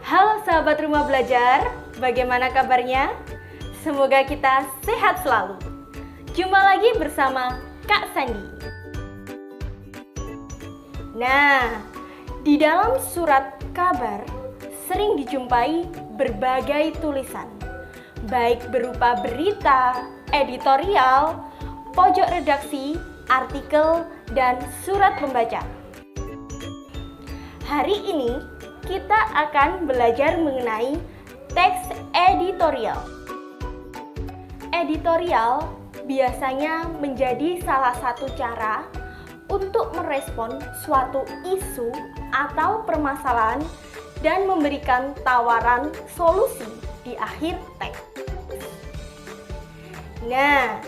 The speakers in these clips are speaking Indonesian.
Halo sahabat rumah belajar, bagaimana kabarnya? Semoga kita sehat selalu. Jumpa lagi bersama Kak Sandi. Nah, di dalam surat kabar sering dijumpai berbagai tulisan, baik berupa berita, editorial, pojok redaksi, artikel, dan surat pembaca. Hari ini kita akan belajar mengenai teks editorial. Editorial biasanya menjadi salah satu cara untuk merespon suatu isu atau permasalahan dan memberikan tawaran solusi di akhir teks. Nah,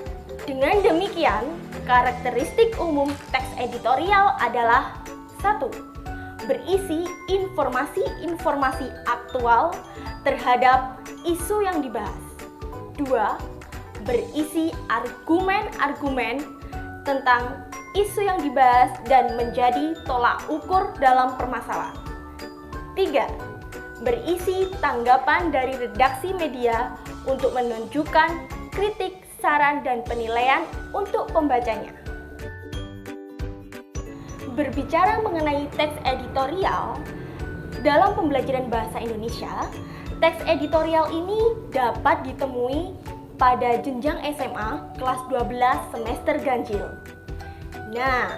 dengan demikian, karakteristik umum teks editorial adalah 1. Berisi informasi-informasi aktual terhadap isu yang dibahas. 2. Berisi argumen-argumen tentang isu yang dibahas dan menjadi tolak ukur dalam permasalahan. 3. Berisi tanggapan dari redaksi media untuk menunjukkan kritik, saran, dan penilaian untuk pembacanya. Berbicara mengenai teks editorial, dalam pembelajaran bahasa Indonesia, teks editorial ini dapat ditemui pada jenjang SMA kelas 12 semester ganjil. Nah,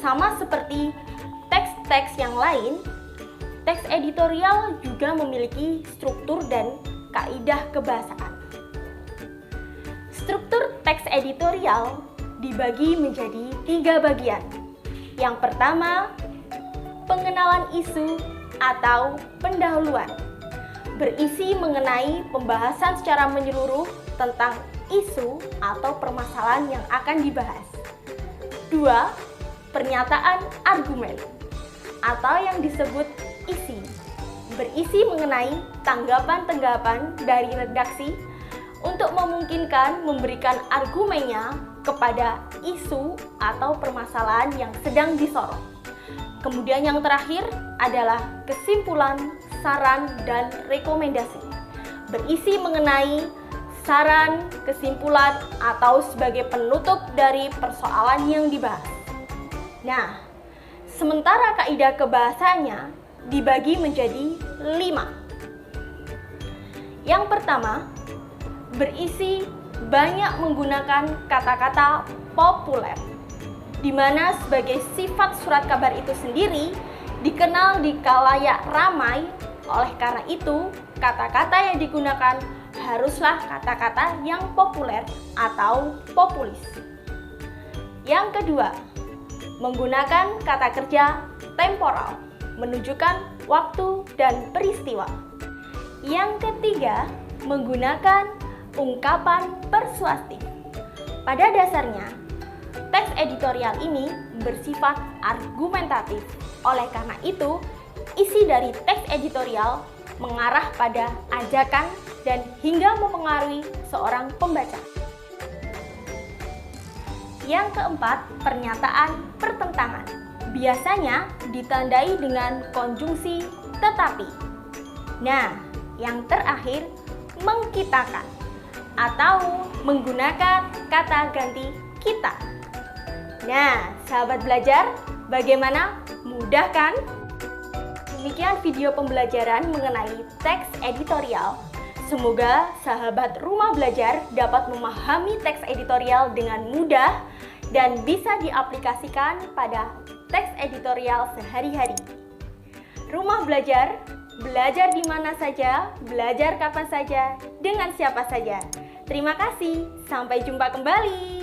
sama seperti teks-teks yang lain, teks editorial juga memiliki struktur dan kaidah kebahasaan. Struktur teks editorial dibagi menjadi 3 bagian. Yang pertama, pengenalan isu atau pendahuluan, berisi mengenai pembahasan secara menyeluruh tentang isu atau permasalahan yang akan dibahas. 2. Pernyataan argumen atau yang disebut isi, berisi mengenai tanggapan-tanggapan dari redaksi untuk memungkinkan memberikan argumennya kepada isu atau permasalahan yang sedang disorot. Kemudian yang terakhir adalah kesimpulan, saran, dan rekomendasi, berisi mengenai saran, kesimpulan, atau sebagai penutup dari persoalan yang dibahas. Nah, sementara kaidah kebahasaannya dibagi menjadi 5. Yang pertama, berisi banyak menggunakan kata-kata populer, di mana sebagai sifat surat kabar itu sendiri dikenal di khalayak ramai. Oleh karena itu, kata-kata yang digunakan haruslah kata-kata yang populer atau populis. Yang kedua, menggunakan kata kerja temporal, menunjukkan waktu dan peristiwa. Yang ketiga, menggunakan ungkapan persuasif. Pada dasarnya, teks editorial ini bersifat argumentatif. Oleh karena itu, isi dari teks editorial mengarah pada ajakan dan hingga mempengaruhi seorang pembaca. Yang keempat, pernyataan pertentangan. Biasanya ditandai dengan konjungsi tetapi. Nah, yang terakhir, mengkitakan atau menggunakan kata ganti kita. Nah, sahabat belajar, bagaimana? Mudah kan? Demikian video pembelajaran mengenai teks editorial. Semoga sahabat rumah belajar dapat memahami teks editorial dengan mudah dan bisa diaplikasikan pada teks editorial sehari-hari. Rumah belajar, belajar di mana saja, belajar kapan saja, dengan siapa saja. Terima kasih, sampai jumpa kembali.